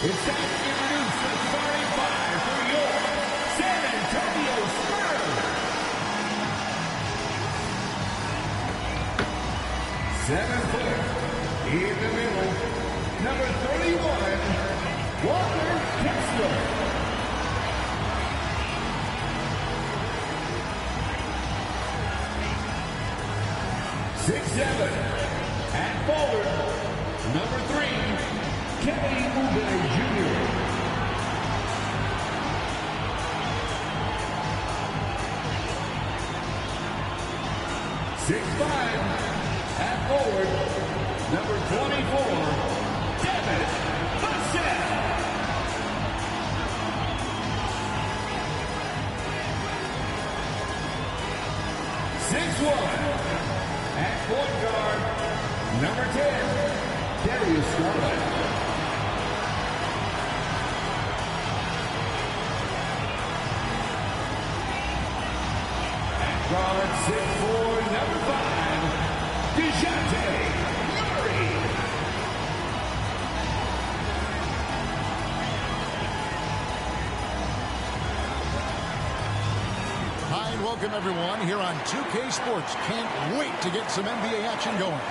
It's time to introduce the starting five for your San Antonio Spurs. 7 foot in the middle, number 31, Walker Kessler. 6'7", at forward, number 3, Kelly Oubre Jr. 6'5", at forward, number 24, Devin Vassell. 6'1", at point guard, number 10, Darius Garland. At guard, 6'4", number 5, DeJounte Murray. Hi, and welcome everyone here on 2K Sports. Can't wait to get some NBA action going.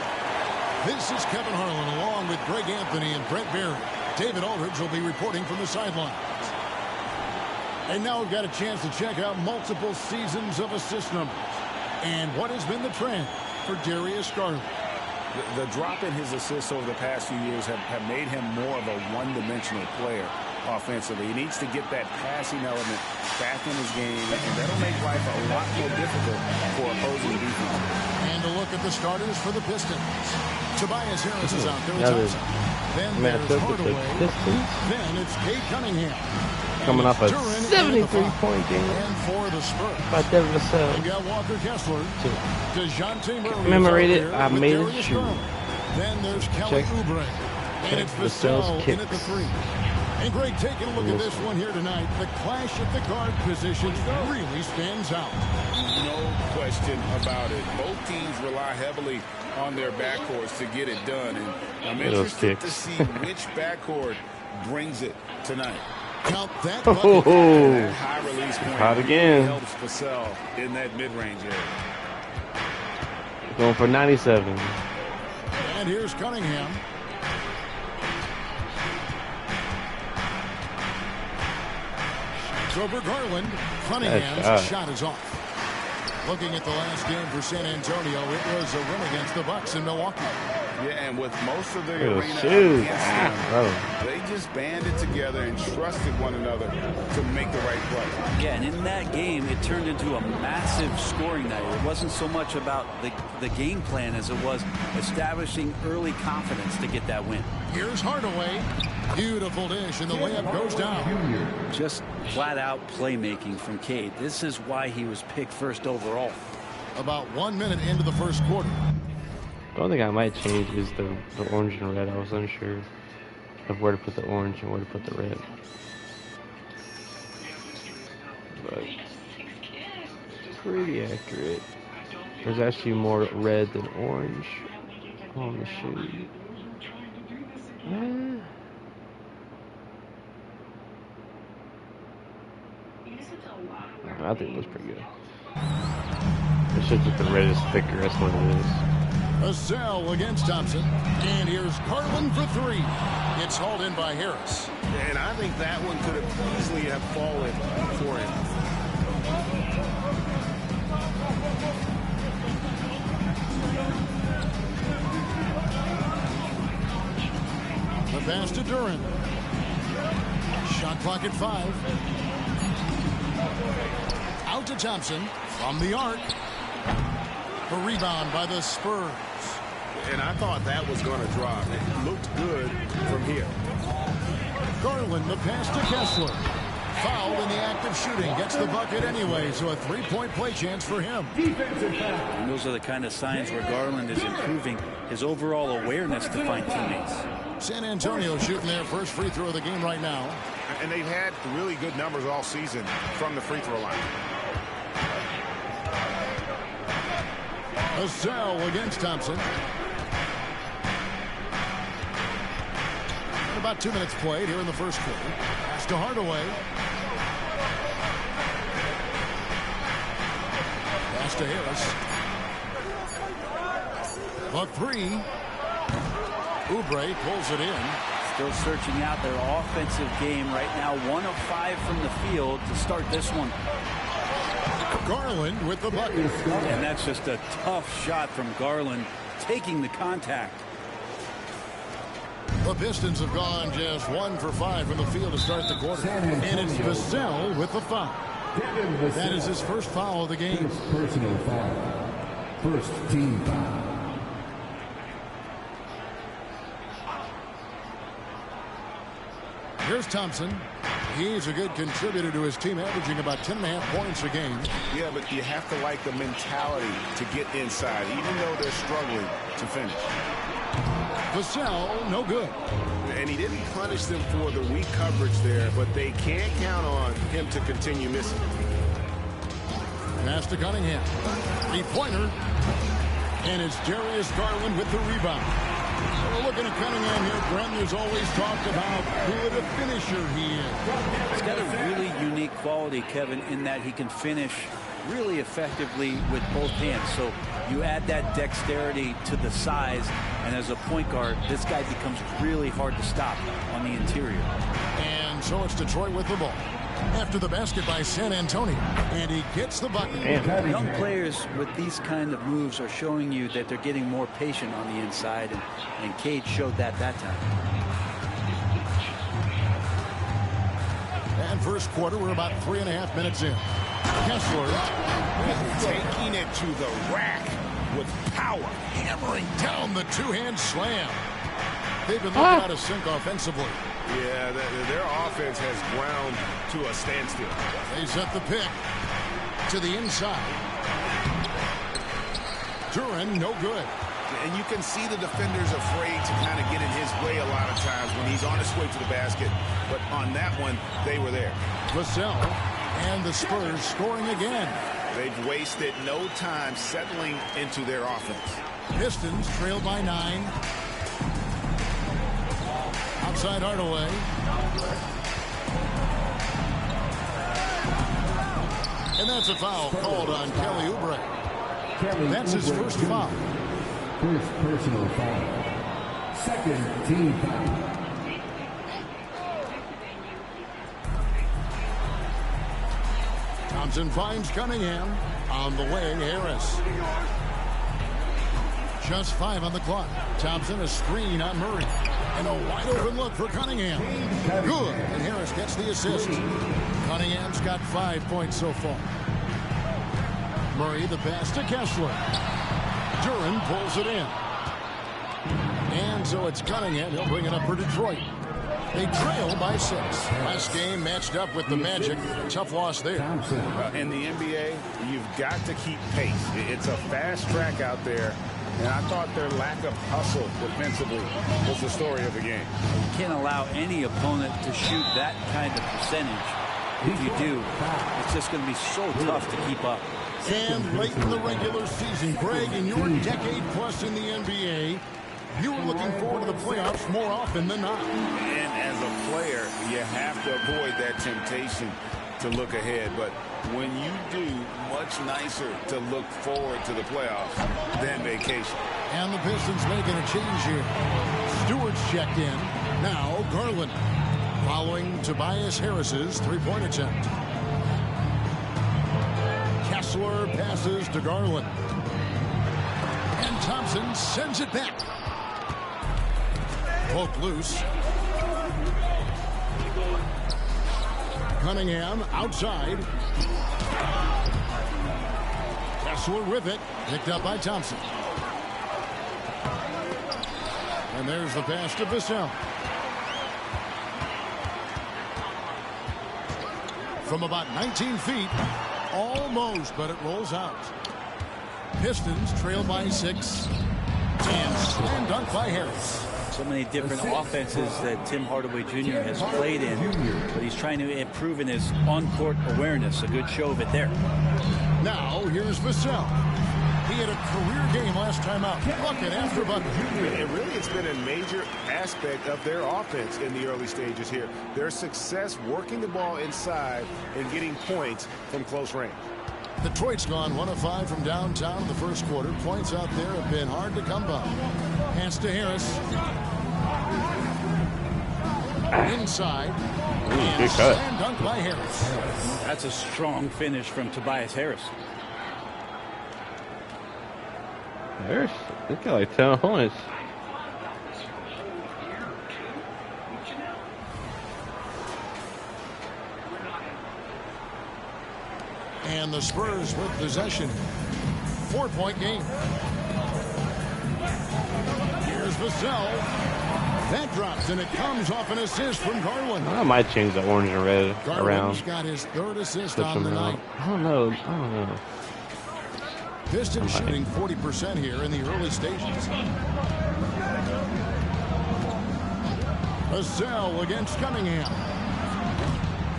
This is Kevin Harlan along with Greg Anthony and Brent Berry. David Aldridge will be reporting from the sidelines. And now we've got a chance to check out multiple seasons of assist numbers. And what has been the trend for Darius Garland? The drop in his assists over the past few years have made him more of a one-dimensional player offensively. He needs to get that passing element back in his game, and that'll make life a lot more difficult for opposing defense. And a look at the starters for the Pistons. Tobias Harris is out there with Thompson. Then there's Hardaway. Then it's Cade Cunningham. Coming off a 73-point game. And for the Spurs, by Devin Vassell. we got Walker Kessler. DeJounte Murray. Commemorated, I made it shoot. Then there's Kelly Oubre. And it's Vassell in at the 3. And Greg, taking a look at this one here tonight, the clash at the guard position really stands out. No question about it. Both teams rely heavily on their backcourts to get it done. And I'm interested to see which backcourt brings it tonight. Count that. That high release point Hot again. Really helps Vassell in that mid-range area. Going for 97. And here's Cunningham. Over Garland. Cunningham's shot is off. Looking at the last game for San Antonio, it was a win against the Bucks in Milwaukee. Yeah, and with most of the arena against them, they just banded together and trusted one another to make the right play. Yeah, and in that game, it turned into a massive scoring night. It wasn't so much about the game plan as it was establishing early confidence to get that win. Here's Hardaway. Beautiful dish, and the layup goes down. Just flat-out playmaking from Cade. This is why he was picked first overall. About 1 minute into the first quarter. The only thing I might change is the orange and red. I was unsure of where to put the orange and where to put the red. But pretty accurate. There's actually more red than orange on the shoe. I think it looks pretty good. It should just the red is thicker. That's what it is. Vassell against Thompson. And here's Garland for 3. It's hauled in by Harris. And I think that one could have easily have fallen for him. The pass to Duran. Shot clock at 5. Out to Thompson from the arc. A rebound by the Spurs. And I thought that was going to drop. It looked good from here. Garland, the pass to Kessler. Fouled in the act of shooting. Gets the bucket anyway, so a 3-point play chance for him. And those are the kind of signs where Garland is improving his overall awareness to find teammates. San Antonio shooting their first free throw of the game right now. And they've had really good numbers all season from the free throw line. Vassell against Thompson. about 2 minutes played here in the first quarter. Pass to Hardaway. Pass to Harris. The three. Oubre pulls it in. Still searching out their offensive game right now. 1 of 5 from the field to start this one. Garland with the bucket. And that's just a tough shot from Garland, taking the contact. The Pistons have gone just 1 for 5 from the field to start the quarter. And it's Vassell with the foul. That is his first foul of the game. Personal foul. First team foul. Here's Thompson. He's a good contributor to his team, averaging about 10.5 points a game. Yeah, but you have to like the mentality to get inside, even though they're struggling to finish. Vassell, no good. And he didn't punish them for the weak coverage there, but they can't count on him to continue missing. Pass to Cunningham. Three-pointer. And it's Darius Garland with the rebound. We're looking at Cunningham here, Brent. There's always talked about who the finisher he is. He's got a really unique quality, Kevin, in that he can finish really effectively with both hands. So you add that dexterity to the size, and as a point guard, this guy becomes really hard to stop on the interior. And so it's Detroit with the ball. After the basket by San Antonio, and he gets the bucket. Young players with these kind of moves are showing you that they're getting more patient on the inside, and Cade showed that time. And first quarter, we're about 3.5 minutes in. Kessler Taking it to the rack with power. hammering down the two-hand slam. They've been looking out of sync offensively. Yeah, their offense has ground to a standstill. They set the pick to the inside. Duran, no good. And you can see the defenders afraid to kind of get in his way a lot of times when he's on his way to the basket. But on that one, they were there. Vassell and the Spurs scoring again. They've wasted no time settling into their offense. Pistons trail by 9. Outside Hardaway. And that's a foul called on Kelly Oubre. That's his first foul. First personal foul. Second team foul. Thompson finds Cunningham. On the way, Harris. Just 5 on the clock. Thompson, a screen on Murray. And a wide open look for Cunningham. Good. And Harris gets the assist. Cunningham's got 5 points so far. Murray, the pass to Kessler. Duran pulls it in. And so it's Cunningham. He'll bring it up for Detroit. They trail by 6. Last game matched up with the Magic. Tough loss there. In the NBA, you've got to keep pace. It's a fast track out there. And I thought their lack of hustle defensively was the story of the game. You can't allow any opponent to shoot that kind of percentage. If you do, it's just going to be so tough to keep up. And late in the regular season, Greg, in your decade plus in the NBA, you were looking forward to the playoffs more often than not. And as a player, you have to avoid that temptation to look ahead. But when you do, much nicer to look forward to the playoffs than vacation. And the Pistons making a change here. Stewart's checked in. Now Garland following Tobias Harris's three-point attempt. Kessler passes to Garland. And Thompson sends it back. Poke loose. Cunningham outside. Kessler with it. Picked up by Thompson. And there's the pass to Vassell. From about 19 feet. Almost, but it rolls out. Pistons trail by 6. And slam dunk by Harris. So many different offenses that Tim Hardaway Jr. has played in, but he's trying to improve in his on-court awareness. A good show of it there. Now, here's Vassell. He had a career game last time out. Bucket after bucket. And really, it's been a major aspect of their offense in the early stages here. Their success working the ball inside and getting points from close range. Detroit's gone 1 of 5 from downtown in the first quarter. Points out there have been hard to come by. Pass to Harris. Inside. Good cut. Slam dunk by Harris. That's a strong finish from Tobias Harris. Harris, this guy like 10 points. And the Spurs with possession. 4-point game. Here's Vassell. That drops, and it comes off an assist from Garland. I might change the orange and red Garland's around. got his 3rd assist Switch on the them night. out. I don't know. Pistons shooting 40% here in the early stages. Vassell against Cunningham.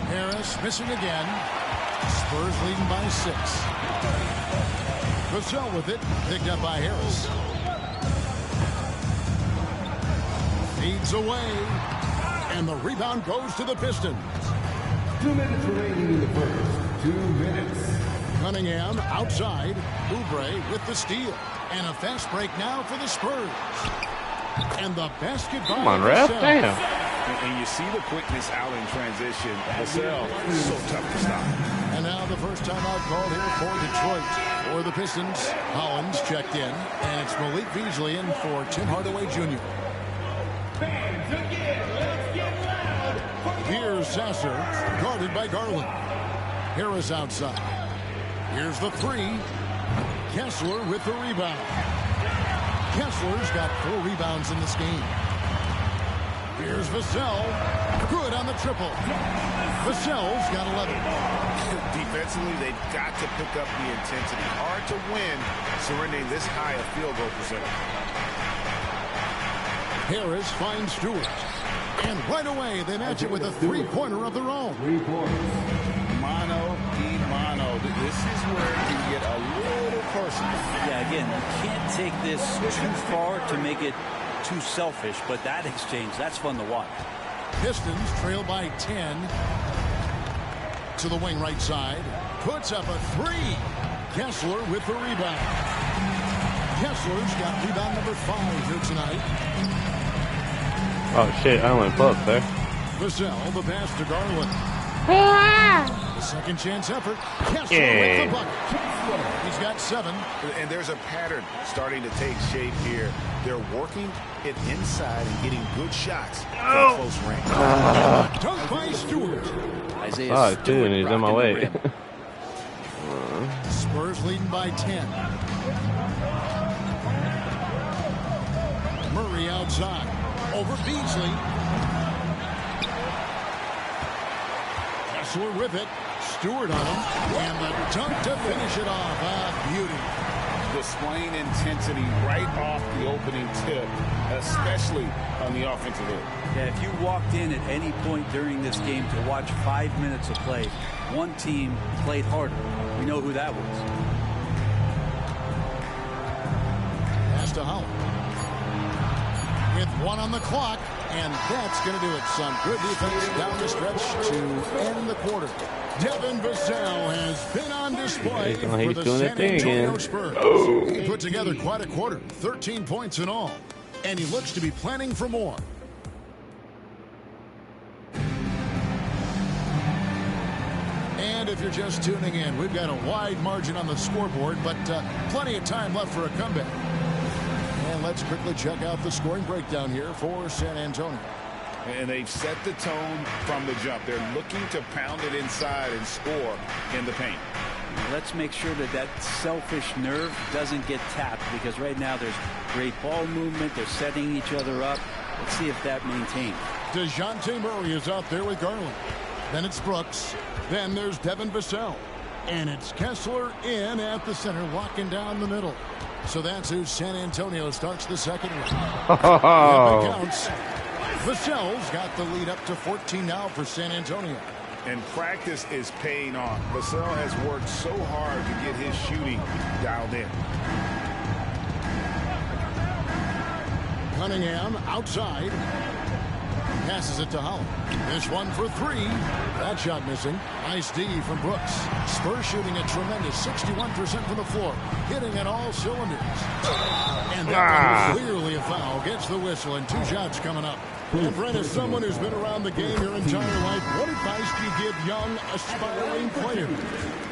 Harris missing again. Spurs leading by 6. Vassell with it, picked up by Harris. Feeds away, and the rebound goes to the Pistons. 2 minutes remaining in the first. 2 minutes. Cunningham outside. Oubre with the steal. And a fast break now for the Spurs. And the basket by Come on, ref. Vassell. Damn. And you see the quickness out in transition. Vassell, so tough to stop. And now the first time out called here for Detroit. For the Pistons, Hollins checked in. And it's Malik Beasley in for Tim Hardaway Jr. Fans again, let's get loud. Here's Sasser, guarded by Garland. Harris outside. Here's the 3. Kessler with the rebound. Kessler's got 4 rebounds in this game. Here's Vassell. Good on the triple. Vassell's got 11. Defensively, they've got to pick up the intensity. Hard to win surrendering this high a field goal percentage. Harris finds Stewart. And right away, they match it with a 3-pointer of their own. 3 points. Mano y mano. This is where you get a little personal. Yeah, again, you can't take this too far to make it too selfish, but that exchange, that's fun to watch. Pistons trail by 10. To the wing right side. Puts up a 3. Kessler with the rebound. Kessler's got rebound number 5 here tonight. Oh shit, I went up there. Vassell, the pass to Garland. The second chance effort. Kessler with the bucket. He's got 7. And there's a pattern starting to take shape here. They're working it inside and getting good shots from close range. Dunk by Stewart. Isaiah Oh, Stewart dude, he's in my rocking the way. rim. Spurs leading by 10. Murray outside. Over Beasley. Kessler with it. Stewart on him. And the dunk to finish it off. Ah, beauty. Displaying intensity right off the opening tip, especially on the offensive end. Yeah, if you walked in at any point during this game to watch 5 minutes of play, one team played harder. We know who that was. Pass to Holland. With 1 on the clock, and that's going to do it. Some good defense down the stretch to end the quarter. Devin Vassell has been on display He's for the doing San that thing Antonio again. Spurs. He put together quite a quarter, 13 points in all, and he looks to be planning for more. And if you're just tuning in, we've got a wide margin on the scoreboard, but plenty of time left for a comeback. And let's quickly check out the scoring breakdown here for San Antonio. And they've set the tone from the jump. They're looking to pound it inside and score in the paint. Let's make sure that that selfish nerve doesn't get tapped, because right now there's great ball movement. They're setting each other up. Let's see if that maintains. DeJounte Murray is out there with Garland. Then it's Brooks. Then there's Devin Vassell. And it's Kessler in at the center, locking down the middle. So that's who San Antonio starts the second one. Yep, it counts. Vassell's got the lead up to 14 now for San Antonio. And practice is paying off. Vassell has worked so hard to get his shooting dialed in. Cunningham outside. Passes it to Holland. This one for three. That shot missing. Nice D from Brooks. Spurs shooting a tremendous 61% from the floor. Hitting at all cylinders. And that one was clearly a foul. Gets the whistle and 2 shots coming up. And Brent, as someone who's been around the game your entire life, what advice do you give young, aspiring players?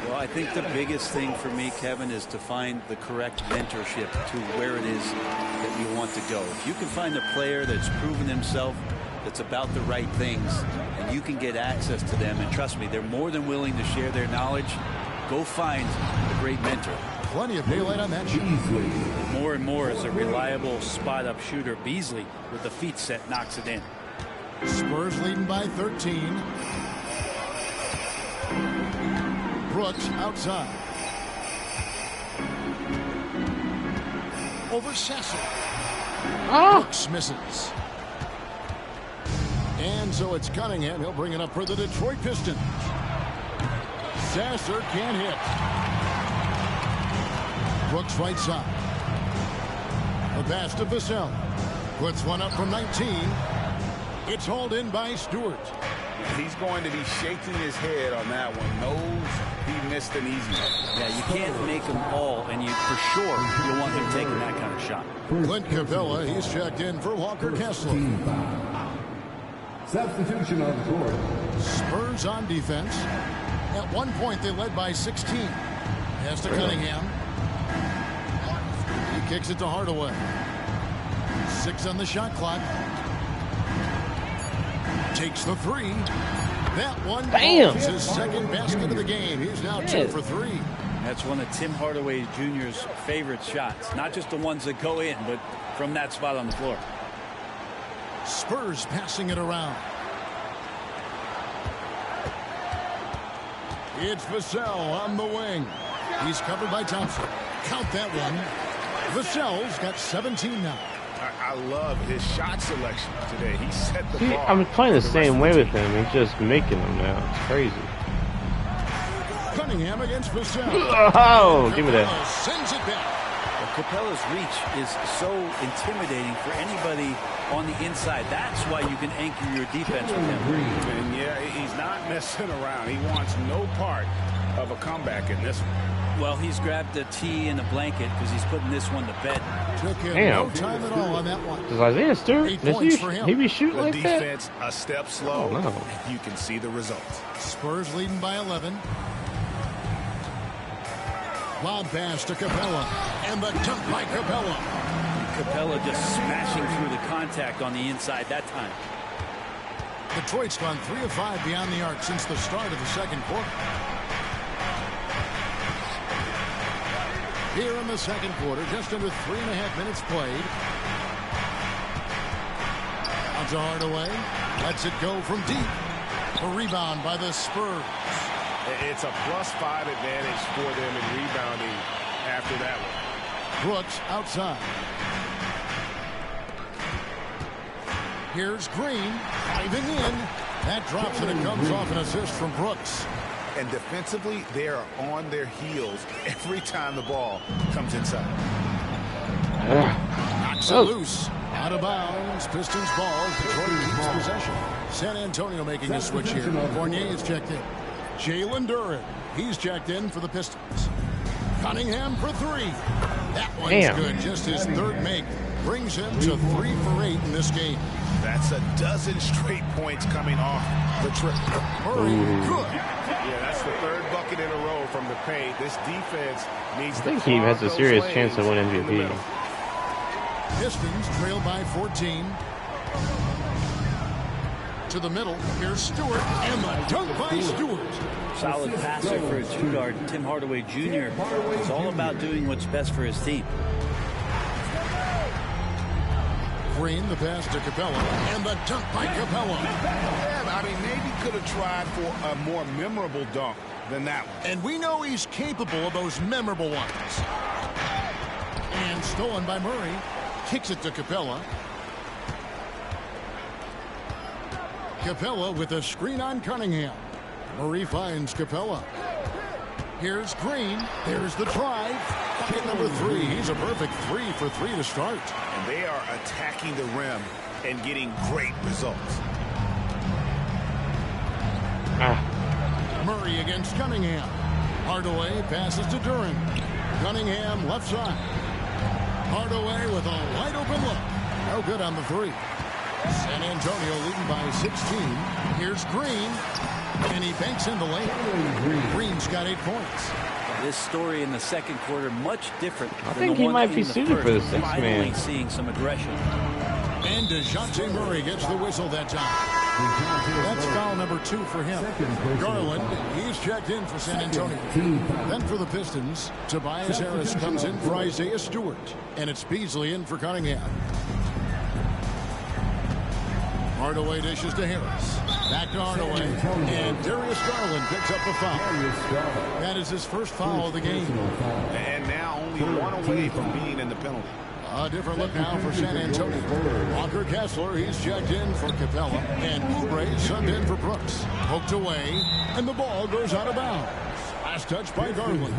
Well, I think the biggest thing for me, Kevin, is to find the correct mentorship to where it is that you want to go. If you can find a player that's proven himself, that's about the right things, and you can get access to them, and trust me, they're more than willing to share their knowledge, go find a great mentor. Plenty of daylight on that shot. More and more as a reliable spot-up shooter. Beasley, with the feet set, knocks it in. Spurs leading by 13. Brooks outside. Over Sasser. Brooks misses. And so it's Cunningham. He'll bring it up for the Detroit Pistons. Sasser can't hit. Brooks right side. The pass to Vassell. Puts one up from 19. It's hauled in by Stewart. He's going to be shaking his head on that one. Knows he missed an easy one. Yeah, you can't make them all, and you for sure you want him taking that kind of shot. Clint Capella, he's checked in for Walker Kessler. Substitution on the court. Spurs on defense. At one point, they led by 16. Pass to Cunningham. He kicks it to Hardaway. 6 on the shot clock. Takes the 3. That one is his second basket of the game. He's now 2 for 3. That's one of Tim Hardaway Jr.'s favorite shots. Not just the ones that go in, but from that spot on the floor. Spurs passing it around. It's Vassell on the wing. He's covered by Thompson. Count that one. Vassell's got 17 now. I love his shot selection today. He set the See, bar. I'm playing the same way with him. He's just making them now. It's crazy. Cunningham against Vassell. Oh, give me that. Sends it back. Capella's reach is so intimidating for anybody on the inside. That's why you can anchor your defense with him. And yeah, he's not messing around. He wants no part of a comeback in this one. Well, he's grabbed a tee and a blanket because he's putting this one to bed. Took him Damn. no time at all on that one. Does Isaiah Stewart? 8 Does points for him. he be shooting The like that? defense a step slow. Oh, no. You can see the results. Spurs leading by 11. Lob pass to Capella. And the dunk by Capella. Capella just smashing through the contact on the inside that time. Detroit's gone 3 of 5 beyond the arc since the start of the second quarter. Here in the second quarter, just under 3.5 minutes played. Out to Hardaway. Lets it go from deep. A rebound by the Spurs. It's a +5 advantage for them in rebounding after that one. Brooks outside. Here's Green diving in. That drops and it comes off an assist from Brooks. And defensively, they are on their heels every time the ball comes inside. Knocks it loose. Out of bounds. Pistons ball. Detroit keeps possession. San Antonio making a switch here. Fournier is checked in. Jalen Duren. He's checked in for the Pistons. Cunningham for 3. That one's good. Just his third make. Brings him to 3 for 8 in this game. That's a dozen straight points coming off the trip. Murray, good. Yeah, that's the 3rd bucket in a row from the paint. This defense needs to. I think he has a serious chance to win MVP. Pistons trail by 14. To the middle. Here's Stewart. And the dunk by Stewart. Solid passer for a two-guard. Tim Hardaway Jr. is all about doing what's best for his team. Green, the pass to Capella. And the dunk by Capella. Yeah, I mean, maybe could have tried for a more memorable dunk than that one. And we know he's capable of those memorable ones. And stolen by Murray. Kicks it to Capella. Capella with a screen on Cunningham. Murray finds Capella. Here's Green. There's the drive. bucket number 3. He's a perfect 3 for 3 to start. And they are attacking the rim and getting great results. Murray against Cunningham. Hardaway passes to Duran. Cunningham left side. Hardaway with a wide open look. No good on the 3. San Antonio leading by 16. Here's Green. And he banks in the lane. Green's got 8 points. This story in the second quarter much different. I think he might be suited for the 6 man. Finally seeing some aggression. And DeJounte Murray gets the whistle that time. That's foul number 2 for him. Garland, he's checked in for San Antonio. Then for the Pistons, Tobias Harris comes in for Isaiah Stewart. And it's Beasley in for Cunningham. Hardaway dishes to Harris. Back to Hardaway. And Darius Garland picks up the foul. That is his first foul of the game. And now only 1 away from being in the penalty. A different look now for San Antonio. Walker Kessler, he's checked in for Capella. And Oubre subbed in for Brooks. Poked away, and the ball goes out of bounds. Last touch by Garland.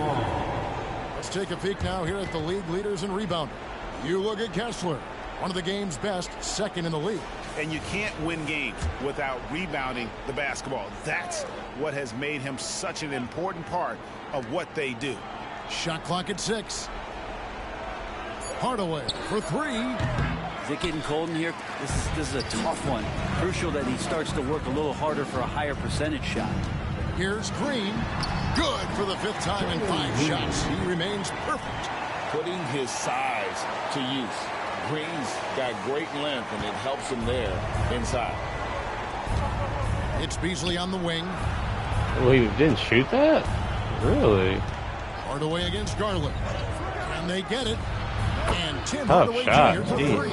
Let's take a peek now here at the league leaders in rebounding. You look at Kessler, one of the game's best, second in the league. And you can't win games without rebounding the basketball. That's what has made him such an important part of what they do. Shot clock at 6. Hardaway for 3. Is it getting cold in here? This is a tough one. Crucial that he starts to work a little harder for a higher percentage shot. Here's Green. Good for the 5th time in 5 shots. He remains perfect. Putting his size to use. Green's got great length, and it helps him there inside. It's Beasley on the wing. Well, he didn't shoot that? Really? Hardaway against Garland. And they get it. And Tim Tough Hardaway shot. Jr. for 3.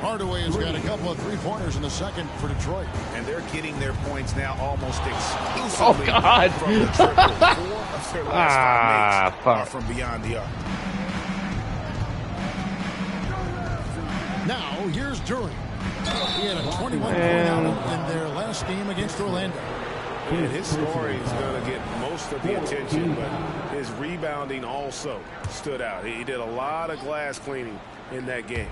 Hardaway has got a couple of 3-pointers in the second for Detroit. And they're getting their points now almost exclusively God. from the triple. 4 of their last 5 makes are from beyond the arc. Now, here's Duran. He had a 21-point out in their last game against Orlando. And his scoring is going to get most of the attention, but his rebounding also stood out. He did a lot of glass cleaning in that game.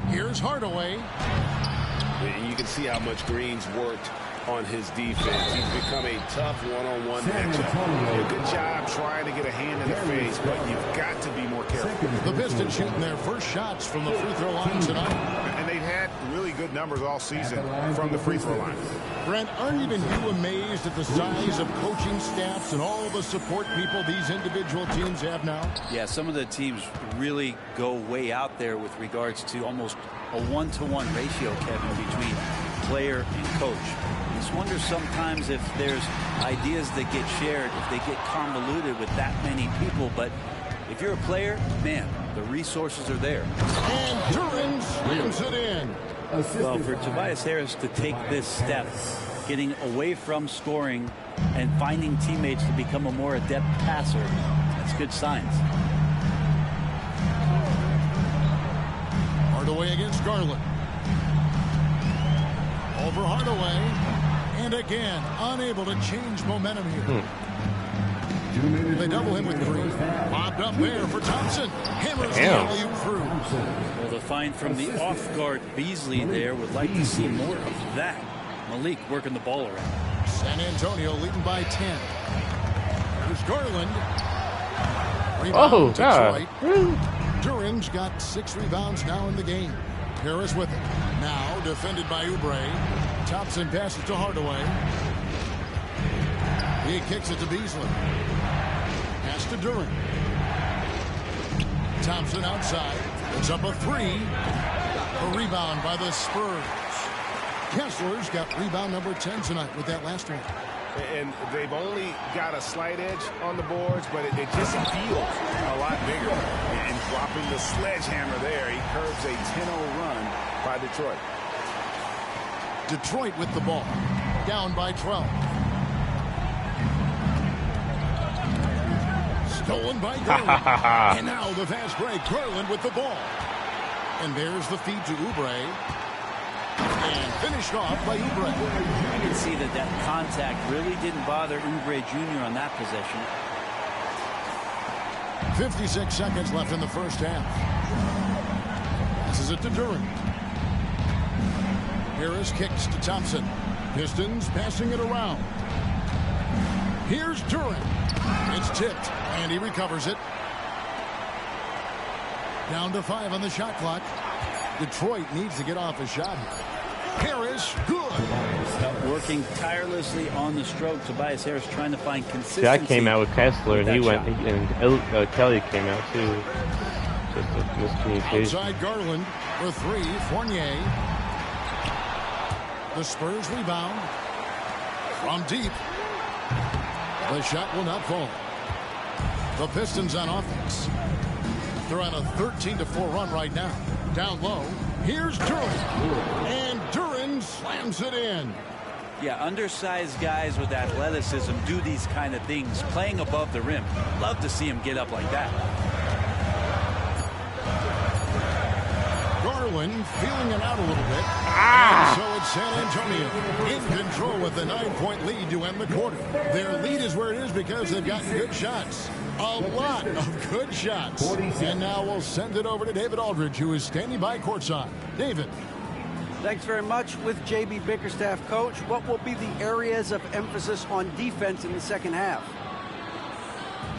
Here's Hardaway. And you can see how much Green's worked on his defense. He's become a tough one-on-one matchup. Good job trying to get a hand in the face, but you've got to be more careful. The Pistons shooting their first shots from the free throw line tonight. And they've had really good numbers all season from the free throw line. Brent, aren't even you amazed at the size of coaching staffs and all the support people these individual teams have now? Yeah, some of the teams really go way out there with regards to almost a 1-to-1 ratio, Kevin, between player and coach. I just wonder sometimes if there's ideas that get shared, if they get convoluted with that many people. But if you're a player, man, the resources are there. And Duran slams it in. Well, for Tobias Harris to take this step, getting away from scoring and finding teammates to become a more adept passer, that's good signs. Hardaway against Garland. Over Hardaway. And again, unable to change momentum here. They double him with Green. Bobbed up there for Thompson. Hammers the alley-oop through. Well, the find from the off-guard Beasley there. Would like to see more of that. Malik working the ball around. San Antonio leading by 10. Here's Garland. Rebound Detroit. Duran's got 6 rebounds now in the game. Harris with it. Now defended by Oubre. Thompson passes to Hardaway. He kicks it to Beasley. Pass to Duran. Thompson outside. It's up a 3. A rebound by the Spurs. Kessler's got rebound number 10 tonight with that last one. And they've only got a slight edge on the boards, but it just feels a lot bigger. And dropping the sledgehammer there, he curbs a 10-0 run by Detroit. Detroit with the ball. Down by 12. Stolen by Garland. And now the fast break. Garland with the ball. And there's the feed to Oubre. And finished off by Oubre. I can see that contact really didn't bother Oubre Jr. on that possession. 56 seconds left in the first half. Passes it to Duren. Harris kicks to Thompson. Pistons passing it around. Here's Duren. It's tipped, and he recovers it. Down to 5 on the shot clock. Detroit needs to get off a shot. Harris, good. Working tirelessly on the stroke. Tobias Harris trying to find consistency. See, I came out with Kessler, and he went, and Kelly came out too. Just a miscommunication. Outside Garland for 3. Fournier. The Spurs rebound from deep. The shot will not fall. The Pistons on offense. They're on a 13-4 run right now. Down low. Here's Duren. And Duren slams it in. Yeah, undersized guys with athleticism do these kind of things, playing above the rim. Love to see him get up like that. Garland feeling it out a little bit. And so it's San Antonio in control with a 9-point lead to end the quarter. Their lead is where it is because they've got good shots. A lot of good shots. And now we'll send it over to David Aldridge, who is standing by courtside. David. Thanks very much. With J.B. Bickerstaff, coach, what will be the areas of emphasis on defense in the second half?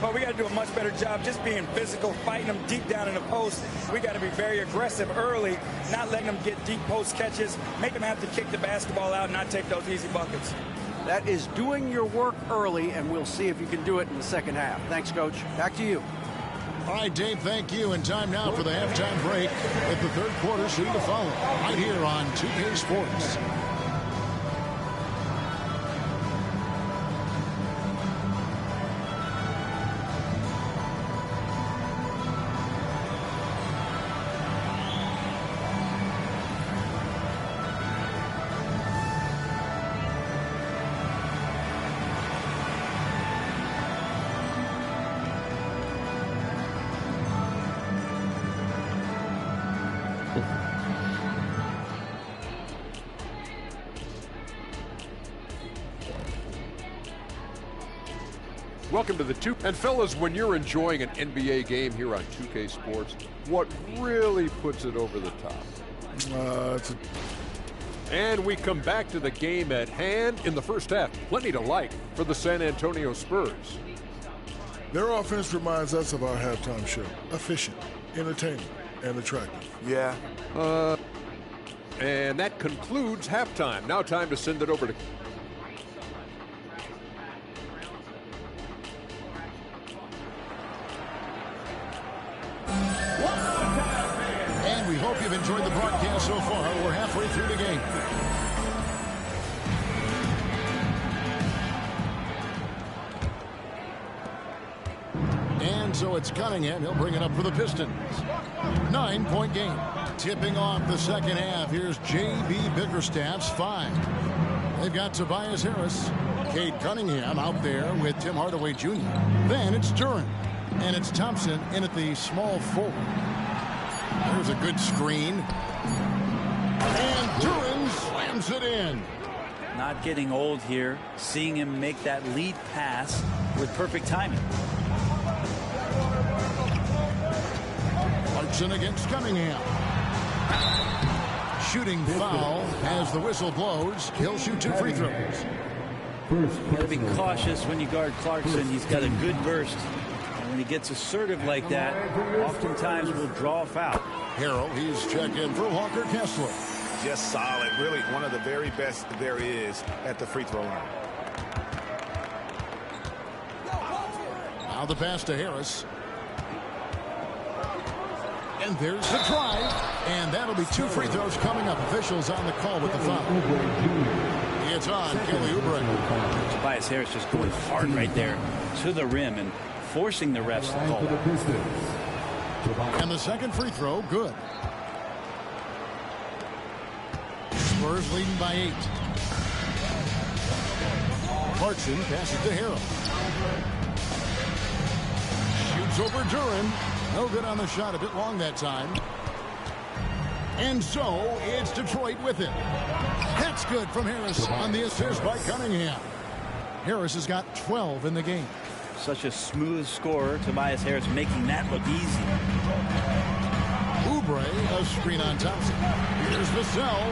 Well, we got to do a much better job just being physical, fighting them deep down in the post. We got to be very aggressive early, not letting them get deep post catches, make them have to kick the basketball out and not take those easy buckets. That is doing your work early, and we'll see if you can do it in the second half. Thanks, Coach. Back to you. All right, Dave, thank you. And time now for the halftime break with the third quarter soon to follow right here on 2K Sports. Welcome to the two. And fellas, when you're enjoying an NBA game here on 2K Sports, what really puts it over the top? And we come back to the game at hand in the first half. Plenty to like for the San Antonio Spurs. Their offense reminds us of our halftime show. Efficient, entertaining, and attractive. Yeah. And that concludes halftime. Now time to send it over to... And we hope you've enjoyed the broadcast so far. We're halfway through the game. And so it's Cunningham. He'll bring it up for the Pistons. 9-point game. Tipping off the second half. Here's J.B. Bickerstaff's 5. They've got Tobias Harris. Cade Cunningham out there with Tim Hardaway Jr. Then it's Duren. And it's Thompson in at the small forward. There's a good screen. And Duren slams it in. Not getting old here. Seeing him make that lead pass with perfect timing. Clarkson against Cunningham. Shooting foul as the whistle blows. He'll shoot 2 free throws. You gotta be cautious when you guard Clarkson. He's got a good burst. And when he gets assertive like that, oftentimes will draw a foul. Harrell, he's checked in for Walker Kessler. Just solid. Really one of the very best there is at the free throw line. Now the pass to Harris. And there's the drive. And that'll be 2 free throws coming up. Officials on the call with the foul. It's on Kelly Oubre. Tobias Harris just going hard right there to the rim and forcing the refs to call that. And the second free throw, good. Spurs leading by 8. Clarkson passes to Harrell. Shoots over Duren. No good on the shot, a bit long that time. And so it's Detroit with it. That's good from Harris on the assist by Cunningham. Harris has got 12 in the game. Such a smooth scorer, Tobias Harris, making that look easy. Oubre, a screen on Thompson. Here's Vassell,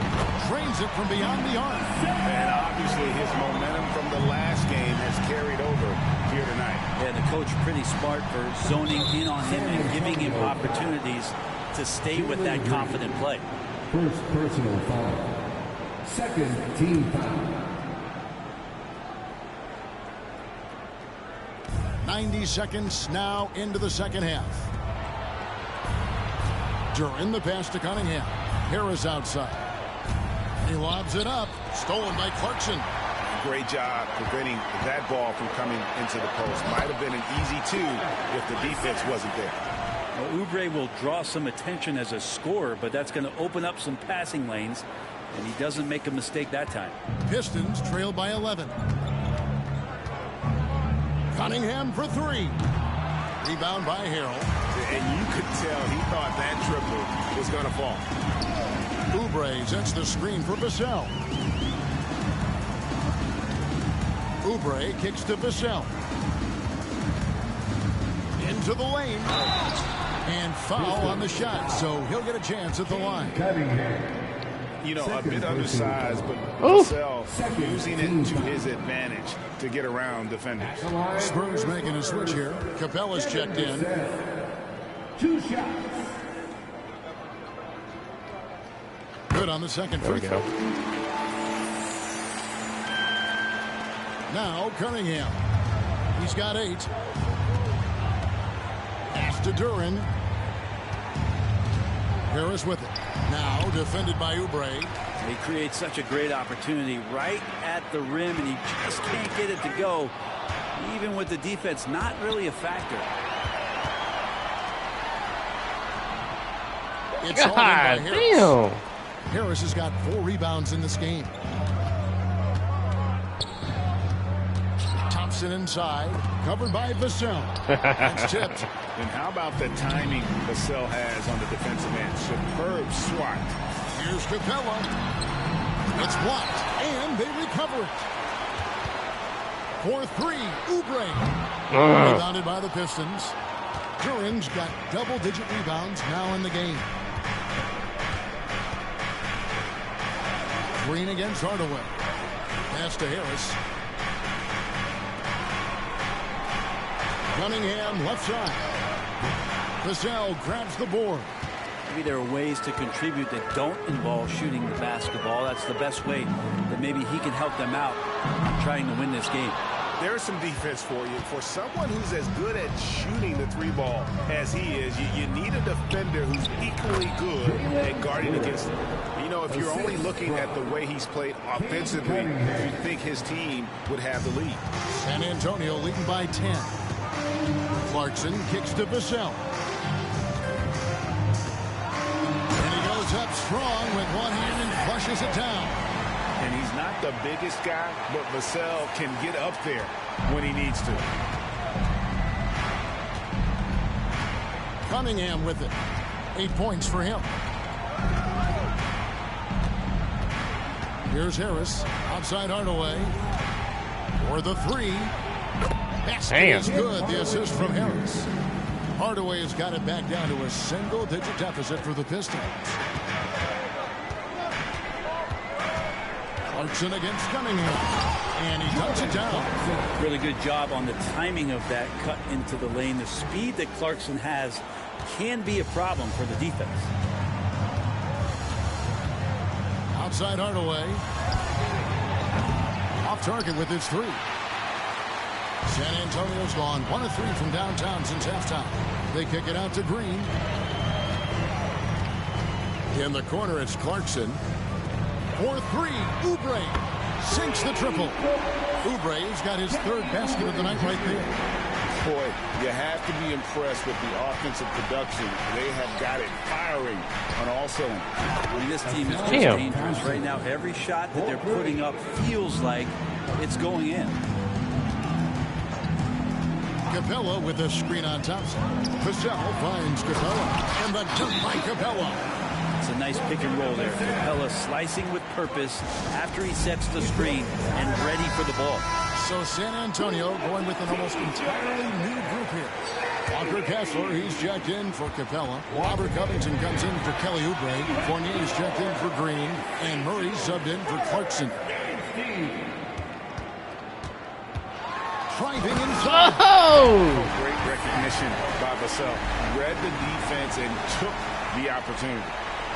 trains it from beyond the arc. And obviously his momentum from the last game has carried over here tonight. Yeah, the coach pretty smart for zoning in on him and giving him opportunities to stay with that confident play. First personal foul. Second team foul. 90 seconds now into the second half. During the pass to Cunningham. Harris outside. He lobs it up. Stolen by Clarkson. Great job preventing that ball from coming into the post. Might have been an easy two if the defense wasn't there. Well, Oubre will draw some attention as a scorer, but that's going to open up some passing lanes, and he doesn't make a mistake that time. Pistons trail by 11. Cunningham for three. Rebound by Harrell. And you could tell he thought that triple was going to fall. Oubre sets the screen for Vassell. Oubre kicks to Vassell. Into the lane. And foul on the shot, so he'll get a chance at the line. You know, a bit undersized, but Vassell using it to his advantage to get around defenders. Spurs making a switch here. Capella's checked in. 2 shots. Good on the second free throw. Now Cunningham. He's got 8. Pass to Duran. Harris with it. Now defended by Oubre. He creates such a great opportunity right at the rim, and he just can't get it to go. Even with the defense not really a factor. It's all in by Harris. Harris has got 4 rebounds in this game. Thompson inside, covered by Vassell. It's tipped. And how about the timing Vassell has on the defensive end? Superb swat. Here's Capella. It's blocked, and they recover it. For 3, Oubre. Rebounded by the Pistons. Duran's got double-digit rebounds now in the game. Green against Hardaway. Pass to Harris. Cunningham left side. Vassell grabs the board. Maybe there are ways to contribute that don't involve shooting the basketball. That's the best way that maybe he can help them out trying to win this game. There's some defense for you. For someone who's as good at shooting the 3-ball as he is, you need a defender who's equally good at guarding against him. You know, if you're only looking at the way he's played offensively, you'd think his team would have the lead. San Antonio leading by 10. Clarkson kicks to Vassell. And he goes up strong with one hand and flushes it down. And he's not the biggest guy, but Vassell can get up there when he needs to. Cunningham with it. 8 points for him. Here's Harris. Outside Hardaway. For the 3. Basket is good. The assist from Harris. Hardaway has got it back down to a single-digit deficit for the Pistons. Clarkson against Cunningham. And he ducks it down. Really good job on the timing of that cut into the lane. The speed that Clarkson has can be a problem for the defense. Outside Hardaway. Off target with his 3. San Antonio's gone 1 of 3 from downtown since halftime. They kick it out to Green. In the corner, it's Clarkson. For 3, Oubre sinks the triple. Oubre's got his 3rd basket of the night right there. Boy, you have to be impressed with the offensive production. They have got it firing on all cylinders. And this team is just dangerous right now. Every shot that they're putting up feels like it's going in. Capella with a screen on Thompson. Vassell finds Capella. And the dunk by Capella. It's a nice pick and roll there. Capella slicing with purpose after he sets the screen and ready for the ball. So San Antonio going with an almost entirely new group here. Walker Kessler, he's checked in for Capella. Robert Covington comes in for Kelly Oubre. Fournier's checked in for Green. And Murray subbed in for Clarkson. Driving inside. Oh! Great recognition by Vassell. Read the defense and took the opportunity.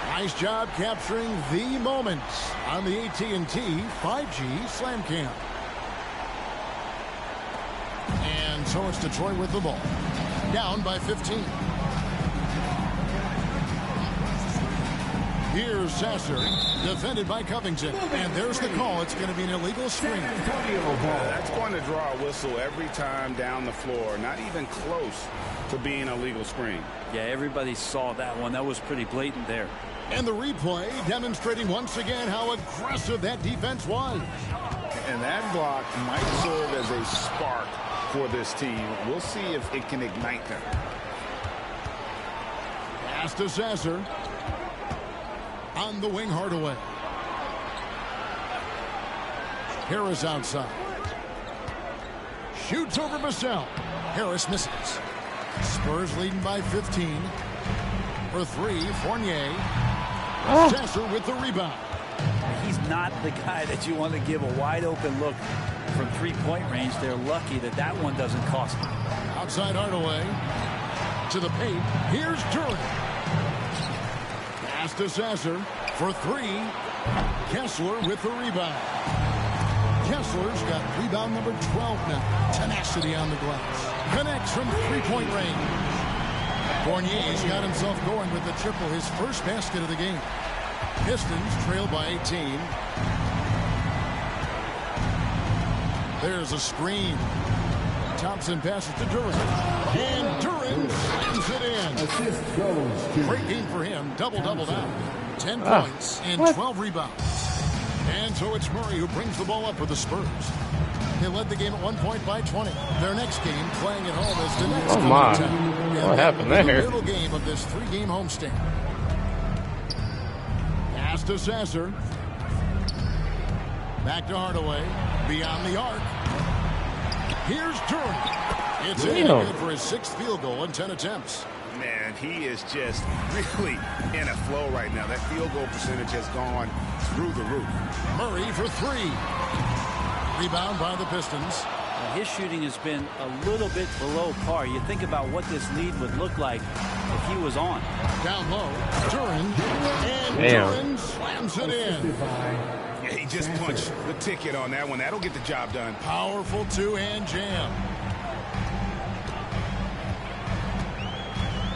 Nice job capturing the moments on the AT&T 5G Slam Cam. And so it's Detroit with the ball. Down by 15. Here's Sasser, defended by Covington. And there's the call. It's going to be an illegal screen. That's going to draw a whistle every time down the floor. Not even close to being a legal screen. Yeah, everybody saw that one. That was pretty blatant there. And the replay demonstrating once again how aggressive that defense was. And that block might serve as a spark for this team. We'll see if it can ignite them. Pass to Sasser. On the wing, Hardaway. Harris outside. Shoots over Vassell. Harris misses. Spurs leading by 15. For three, Fournier. Sasser with the rebound. He's not the guy that you want to give a wide open look from three-point range. They're lucky that that one doesn't cost them. Outside Hardaway. To the paint. Here's Durant. Pass to Sasser for three. Kessler with the rebound. Kessler's got rebound number 12 now. Tenacity on the glass. Connects from three-point range. Fournier's got himself going with the triple, his first basket of the game. Pistons trail by 18. There's a screen. Thompson passes to Durant. And Durant slams it in. Assist goes to Great game for him. Double-double now. 10 points and 12 rebounds. And so it's Murray who brings the ball up for the Spurs. They led the game at 1 point by 20. Their next game playing at home as the Nets come to town. What happened there? The middle game of this three-game homestand. Pass to Sasser. Back to Hardaway. Beyond the arc. Here's Durant. It's in good for his sixth field goal in 10 attempts. Man, he is just really in a flow right now. That field goal percentage has gone through the roof. Murray for three. Rebound by the Pistons. His shooting has been a little bit below par. You think about what this lead would look like if he was on. Down low, Durant, and Durant slams it in. Yeah, he just punched the ticket on that one. That'll get the job done. Powerful two-hand jam.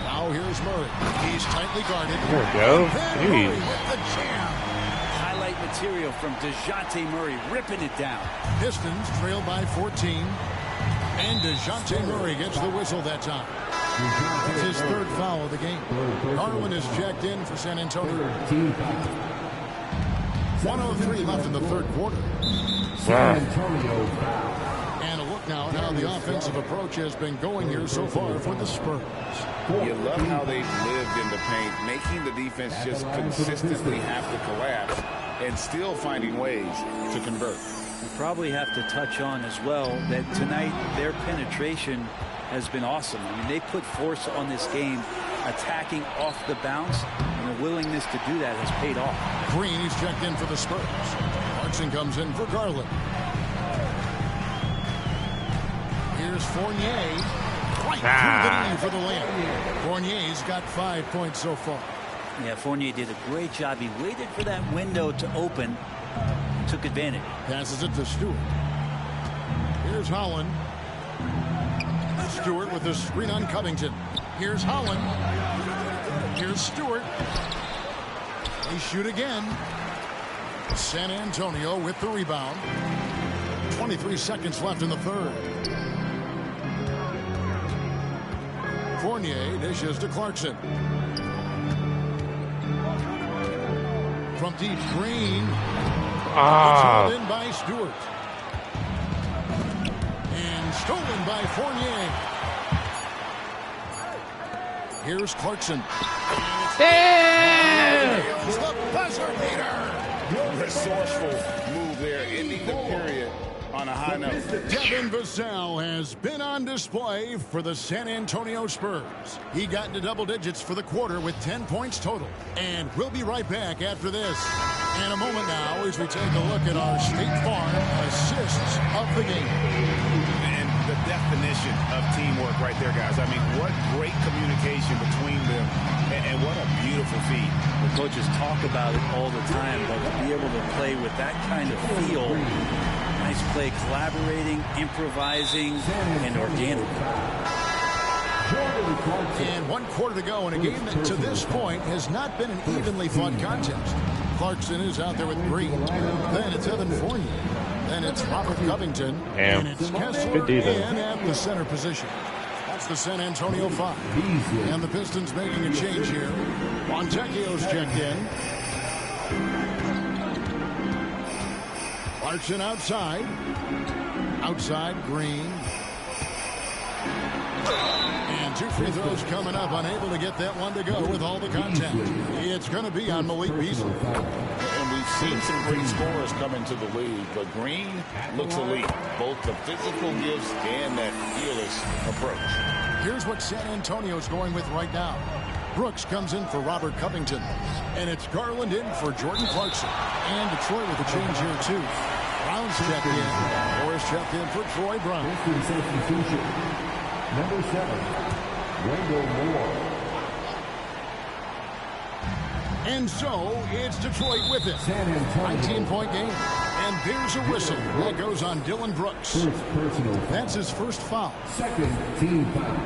Now here's Murray. He's tightly guarded. There we go. Then Murray with the jam. Highlight material from DeJounte Murray ripping it down. Pistons trail by 14. And DeJounte Murray gets the whistle that time. It's his third foul of the game. Garland is checked in for San Antonio. 1:03 left in the third quarter. San Antonio. And a look now at how the offensive approach has been going here so far for the Spurs. You love how they've lived in the paint, making the defense just consistently have to collapse and still finding ways to convert. We probably have to touch on as well that tonight their penetration has been awesome. I mean, they put force on this game, attacking off the bounce, and the willingness to do that has paid off. Green is checked in for the Spurs. Clarkson comes in for Garland. Here's Fournier. Right through the knee for the layup. Fournier's got 5 points so far. Yeah, Fournier did a great job. He waited for that window to open, took advantage. Passes it to Stewart. Here's Holland. Stewart with the screen on Covington. Here's Holland. Here's Stewart. They shoot again. San Antonio with the rebound. 23 seconds left in the third. Fournier dishes to Clarkson. From deep, Green. It's in by Stewart. And stolen by Fournier. Here's Clarkson. Damn! The buzzer beater. Resourceful move there, ending the period on a high note. Devin Vassell has been on display for the San Antonio Spurs. He got into double digits for the quarter with 10 points total. And we'll be right back after this. In a moment now as we take a look at our State Farm assists of the game. And the definition of teamwork right there, guys. I mean, what great communication between them, and what a beautiful feed. The coaches talk about it all the time, but to be able to play with that kind of feel, nice play, collaborating, improvising, and organic. And 1 quarter to go in a game that to this point has not been an evenly fought contest. Clarkson is out there with Green. Then it's Evan Fournier. Then it's Robert Covington. And it's Kessler in at the center position. That's the San Antonio 5. And the Pistons making a change here. Montecchio's checked in. Clarkson outside. Outside, Green. And 2 free throws coming up. Unable to get that one to go with all the contact. It's going to be on Malik Beasley. And we've seen some great scorers come into the league, but Green looks elite. Both the physical gifts and that fearless approach. Here's what San Antonio's going with right now. Brooks comes in for Robert Covington. And it's Garland in for Jordan Clarkson. And Detroit with a change here, too. Brown's checked in. Morris checked in for Troy Brown. Number 7, Wendell Moore. And so it's Detroit with it. 19-point game. And there's a whistle that goes on Dylan Brooks. That's his first foul. Second team foul.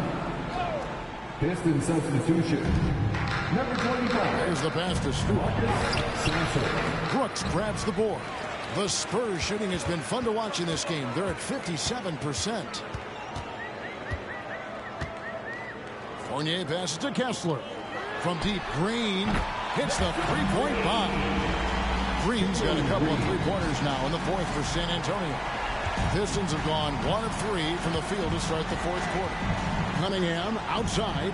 Pistons substitution. Number 25. There's the pass to Stewart. Brooks grabs the board. The Spurs shooting has been fun to watch in this game. They're at 57%. Fournier passes to Kessler. From deep, Green hits the three-point bomb. Green's got a couple of three-pointers now in the fourth for San Antonio. Pistons have gone 1 of 3 from the field to start the fourth quarter. Cunningham outside.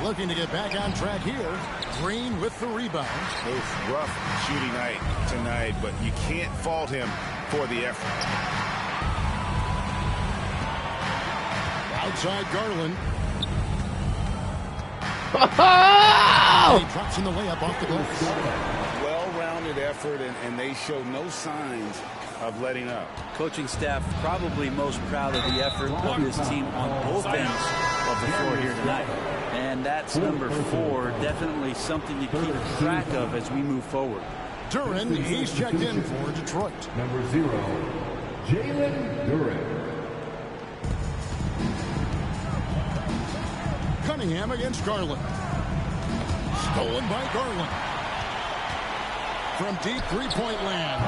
Looking to get back on track here. Green with the rebound. It's rough shooting night tonight, but you can't fault him for the effort. Outside Garland. He drops in the layup off the glass. Well-rounded effort, and they show no signs of letting up. Coaching staff probably most proud of the effort of this team on both ends of the floor here tonight. And that's number 4, definitely something to keep track of as we move forward. Duren, he's checked in for Detroit. Number 0, Jalen Duren. Cunningham against Garland. Stolen by Garland. From deep three-point land.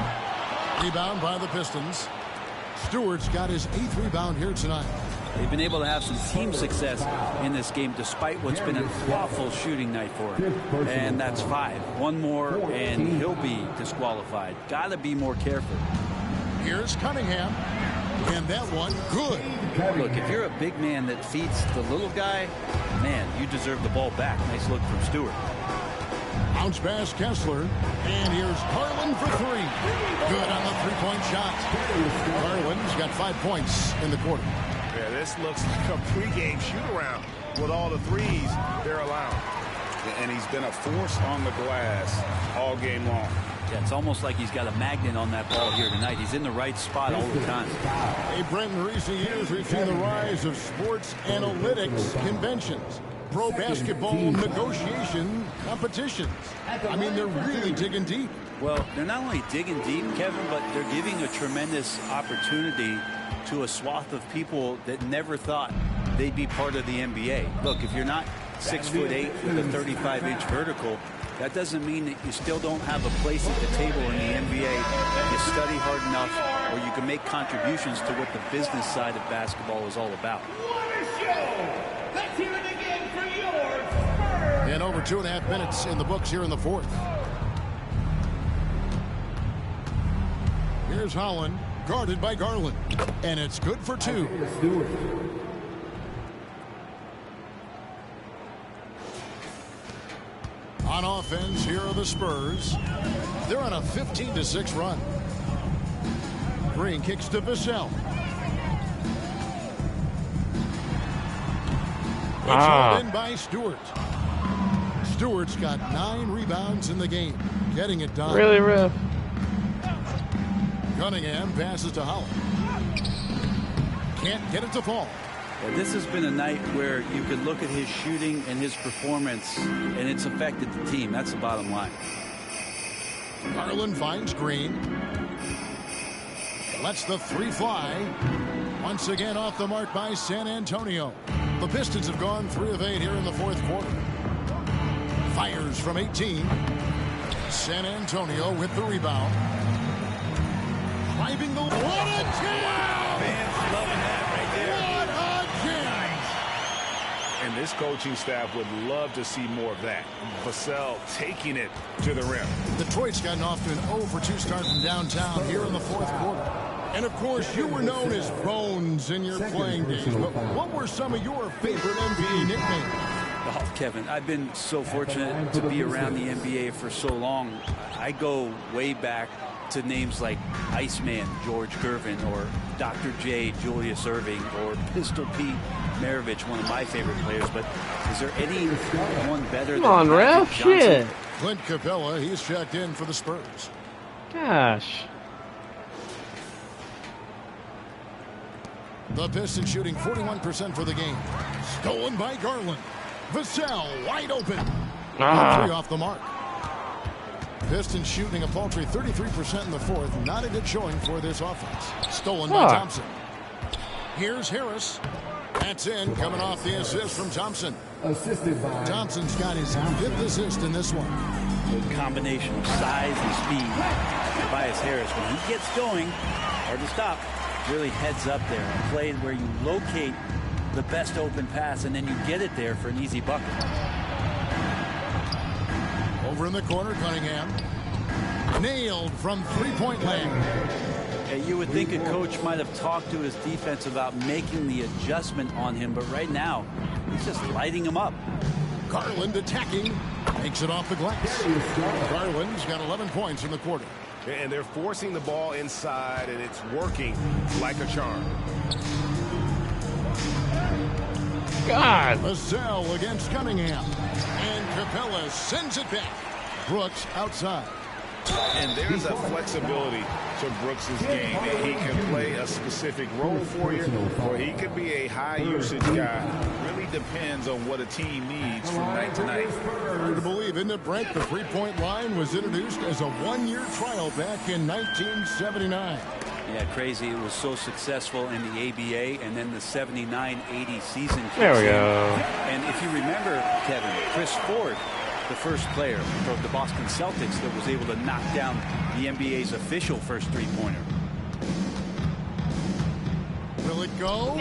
Rebound by the Pistons. Stewart's got his 8th rebound here tonight. They've been able to have some team success in this game despite what's been an awful shooting night for him. And that's 5. One more and he'll be disqualified. Got to be more careful. Here's Cunningham. And that one, good. Look, if you're a big man that feeds the little guy, man, you deserve the ball back. Nice look from Stewart. Bounce pass Kessler. And here's Garland for 3. Good on the three-point shot. Garland's got 5 points in the quarter. Yeah, this looks like a pregame shoot-around with all the threes they're allowing. And he's been a force on the glass all game long. Yeah, it's almost like he's got a magnet on that ball here tonight. He's in the right spot all the time. Hey, Brent, in recent years, we've seen the rise of sports analytics conventions, pro basketball negotiation competitions. I mean, they're really digging deep. Well, they're not only digging deep, Kevin, but they're giving a tremendous opportunity to a swath of people that never thought they'd be part of the NBA. Look, if you're not 6'8" with a 35-inch vertical, that doesn't mean that you still don't have a place at the table in the NBA. You study hard enough, or you can make contributions to what the business side of basketball is all about. Let's hear it again for yours, Spurs. And over 2.5 minutes in the books here in the fourth. Here's Holland, guarded by Garland. And it's good for 2. On offense, here are the Spurs. They're on a 15-6 run. Green kicks to Vassell. It's hauled in by Stewart. Stewart's got 9 rebounds in the game. Getting it done. Really rough. Cunningham passes to Howard. Can't get it to fall. Yeah, this has been a night where you could look at his shooting and his performance, and it's affected the team. That's the bottom line. Garland finds Green. Lets the 3 fly. Once again off the mark by San Antonio. The Pistons have gone 3 of 8 here in the 4th quarter. Fires from 18. San Antonio with the rebound. Driving the... What a jam! Fans loving that right there. What a jam! And this coaching staff would love to see more of that. Vassell taking it to the rim. Detroit's gotten off to an 0-for-2 start from downtown here in the 4th quarter. And, of course, you were known as Bones in your playing days. But what were some of your favorite NBA nicknames? Oh, Kevin, I've been so fortunate to be around the NBA for so long. I go way back to names like Iceman George Gervin or Dr. J Julius Erving or Pistol Pete Maravich, one of my favorite players. But is there anyone better than Come on, ref? Shit. Clint Capella, he's checked in for the Spurs. Gosh. The Pistons shooting 41% for the game. Stolen by Garland. Vassell wide open. 3 off the mark. Pistons shooting a paltry 33% in the 4th. Not a good showing for this offense. Stolen by Thompson. Here's Harris. That's in, coming off the assist from Thompson. Assisted by Thompson's got his 5th assist in this one. Good combination of size and speed. Tobias Harris, when he gets going, hard to stop. Really heads up there. A play where you locate the best open pass and then you get it there for an easy bucket. Over in the corner, Cunningham. Nailed from 3-point land. Yeah, you would think a coach might have talked to his defense about making the adjustment on him, but right now, he's just lighting him up. Garland attacking. Takes it off the glass. Garland's got 11 points in the quarter. And they're forcing the ball inside, and it's working like a charm. God. Vassell against Cunningham. And Capella sends it back. Brooks outside. And there's a flexibility to Brooks' game. He can play a specific role for you, or he could be a high-usage guy. Really depends on what a team needs from night to night. Hard to believe, isn't it, Brent? The 3-point line was introduced as a 1-year trial back in 1979. Yeah, crazy. It was so successful in the ABA, and then the 79-80 season. There we go. And if you remember, Kevin, Chris Ford, the first player from the Boston Celtics that was able to knock down the NBA's official first 3-pointer. Will it go?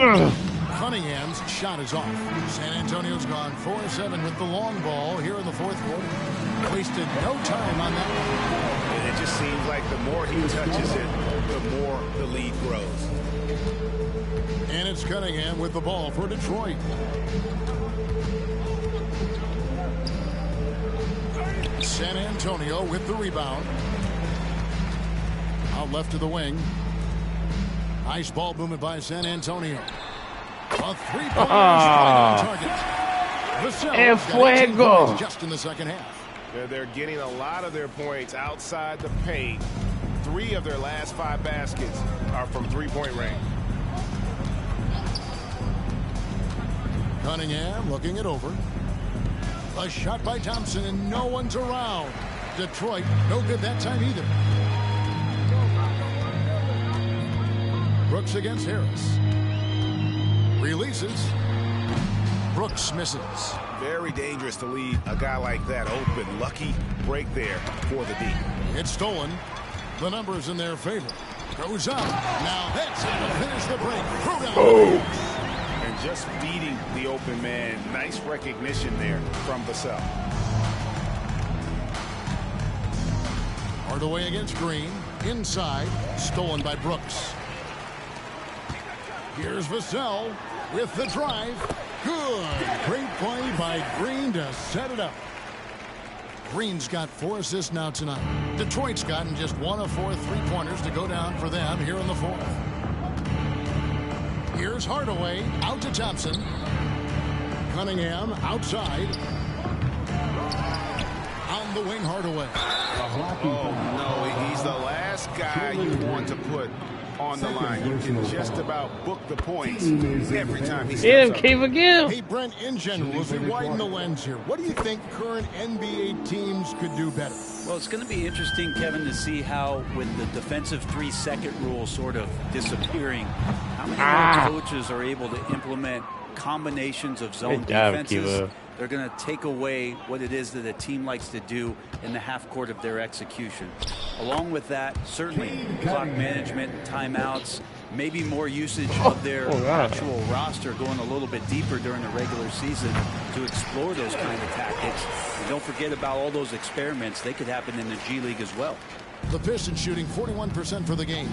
Cunningham's shot is off. San Antonio's gone 4-7 with the long ball here in the 4th quarter. Wasted no time on that one. It just seems like the more he touches it, the more the lead grows. And it's Cunningham with the ball for Detroit. San Antonio with the rebound. Out left to the wing. Nice ball movement by San Antonio. A 3-pointer on target. El Fuego. Just in the second half. They're getting a lot of their points outside the paint. 3 of their last 5 baskets are from 3-point range. Cunningham looking it over. A shot by Thompson, and no one's around. Detroit, no good that time either. Brooks against Harris. Releases. Brooks misses. Very dangerous to leave a guy like that open. Lucky break there for the D. It's stolen. The numbers in their favor. Goes up. Now that's how to finish the break. And just beating the open man. Nice recognition there from Vassell. Hardaway against Green. Inside. Stolen by Brooks. Here's Vassell with the drive. Good. Great play by Green to set it up. Green's got 4 assists now tonight. Detroit's gotten just 1 of 4 3-pointers to go down for them here in the 4th. Here's Hardaway out to Thompson. Cunningham outside. On the wing, Hardaway. Oh, no, he's the last guy you want to put on the line. You can just about book the points every time he steps up. Cave again. Hey, Brent, in general, as we widen the lens here, what do you think current NBA teams could do better? Well, it's going to be interesting, Kevin, to see how, with the defensive 3-second rule sort of disappearing, how many more coaches are able to implement combinations of zone defenses. They're going to take away what it is that a team likes to do in the half court of their execution. Along with that, certainly clock management, timeouts, maybe more usage of their actual roster going a little bit deeper during the regular season to explore those kind of tactics. And don't forget about all those experiments. They could happen in the G League as well. The Pistons shooting 41% for the game.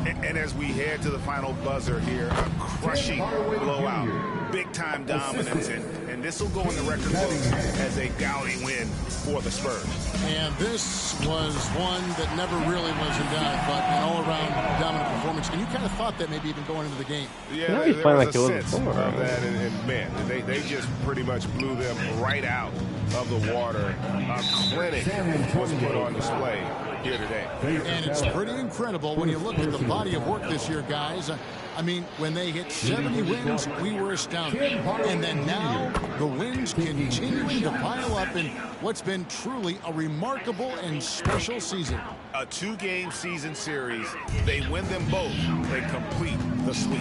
And as we head to the final buzzer here, a crushing blowout, big-time dominance, and this will go in the record books as a gaudy win for the Spurs. And this was one that never really was in doubt, but an all-around dominant performance. And you kind of thought that maybe even going into the game. Yeah, there was a sense of that, and man, they just pretty much blew them right out of the water. A clinic was put on display here today. And it's pretty incredible when you look at the body of work this year, guys. I mean, when they hit 70 wins, we were astounded. And then now, the wins continuing to pile up in what's been truly a remarkable and special season. A 2-game season series. They win them both. They complete the sweep.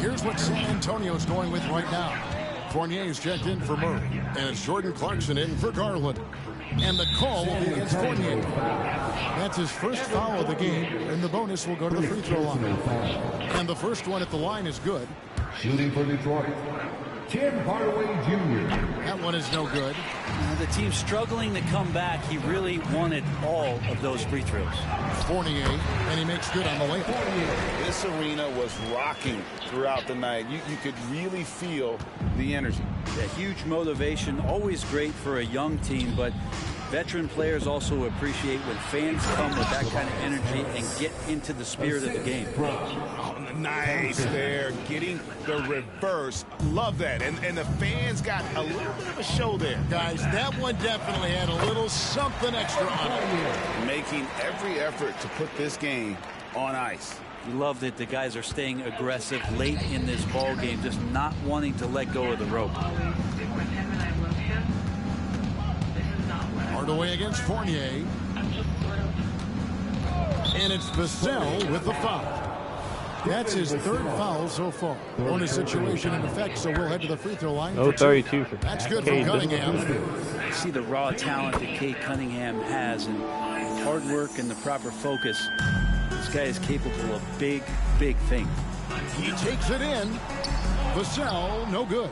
Here's what San Antonio's going with right now. Fournier's checked in for Murray, and it's Jordan Clarkson in for Garland. And the call will be against Fournier. That's his first foul of the game, and the bonus will go to the free throw line. And the first one at the line is good. Shooting for Detroit, Tim Hardaway Jr. That one is no good. The team struggling to come back. He really wanted all of those free throws. Fournier, and he makes good on the layup. This arena was rocking throughout the night. You could really feel the energy. A huge motivation, always great for a young team, but veteran players also appreciate when fans come with that kind of energy and get into the spirit of the game. Nice there, getting the reverse. Love that. And the fans got a little bit of a show there. Guys, that one definitely had a little something extra on it. Making every effort to put this game on ice. You love that the guys are staying aggressive late in this ball game, just not wanting to let go of the rope. Hardaway against Fournier. And it's Vassell with the foul. That's his 3rd foul so far. Bonus situation in effect, so we'll head to the free throw line. 32 for That's good for Cunningham. See the raw talent that Cade Cunningham has, and hard work and the proper focus. This guy is capable of big, big things. He takes it in. Vassell, no good.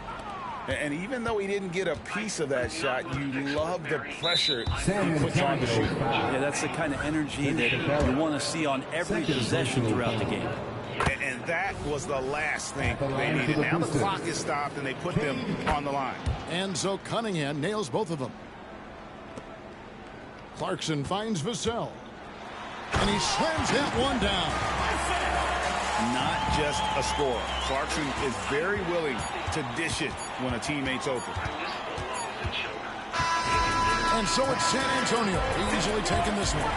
And even though he didn't get a piece of that shot, you love the pressure he puts on the shooter. Yeah, that's the kind of energy that you want to see on every possession throughout the game. And that was the last thing they needed. Now the clock is stopped, and they put them on the line. And so Cunningham nails both of them. Clarkson finds Vassell. And he slams that one down. Not just a scorer. Clarkson is very willing to dish it when a teammate's open. And so it's San Antonio easily taking this one.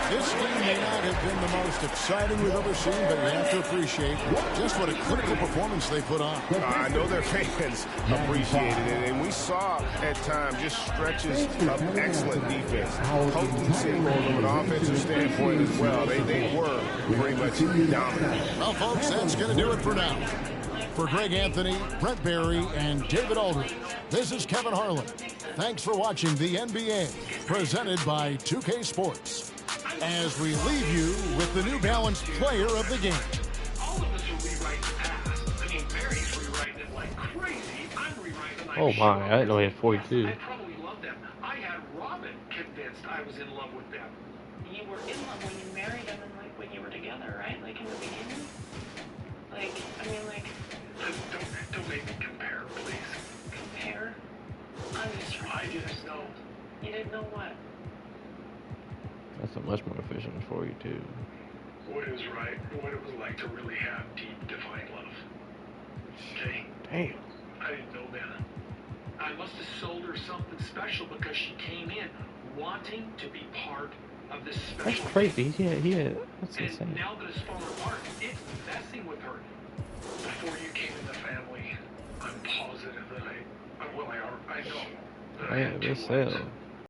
This game may not have been the most exciting we've ever seen, but you have to appreciate just what a critical performance they put on. I know their fans appreciated it, and we saw at times just stretches of excellent defense. Potency from an offensive standpoint as well. They were pretty much dominant. Well, folks, that's going to do it for now. For Greg Anthony, Brent Barry, and David Aldridge, this is Kevin Harlan. Thanks for watching the NBA, presented by 2K Sports. As we leave you with the New Balance Player of the Game. All of us will rewrite the past. I mean, Barry's rewriting it like crazy. I'm rewriting it. Oh my, I didn't know he had 42. I probably love them. I had Robin convinced I was in love with them. You were in love when you married him and like when you were together, right? Like in the beginning? Like, I mean, like... Don't make me compare, please. Compare? I'm just... I didn't know. You didn't know what? That's a much more efficient for you too. What is right, what it was like to really have deep, divine love. Okay? Damn. I didn't know then. I must have sold her something special because she came in wanting to be part of this special. That's crazy. Yeah, that's and insane. now that it's fallen apart, it's messing with her. Before you came in the family, I'm positive that I know that I had two wives.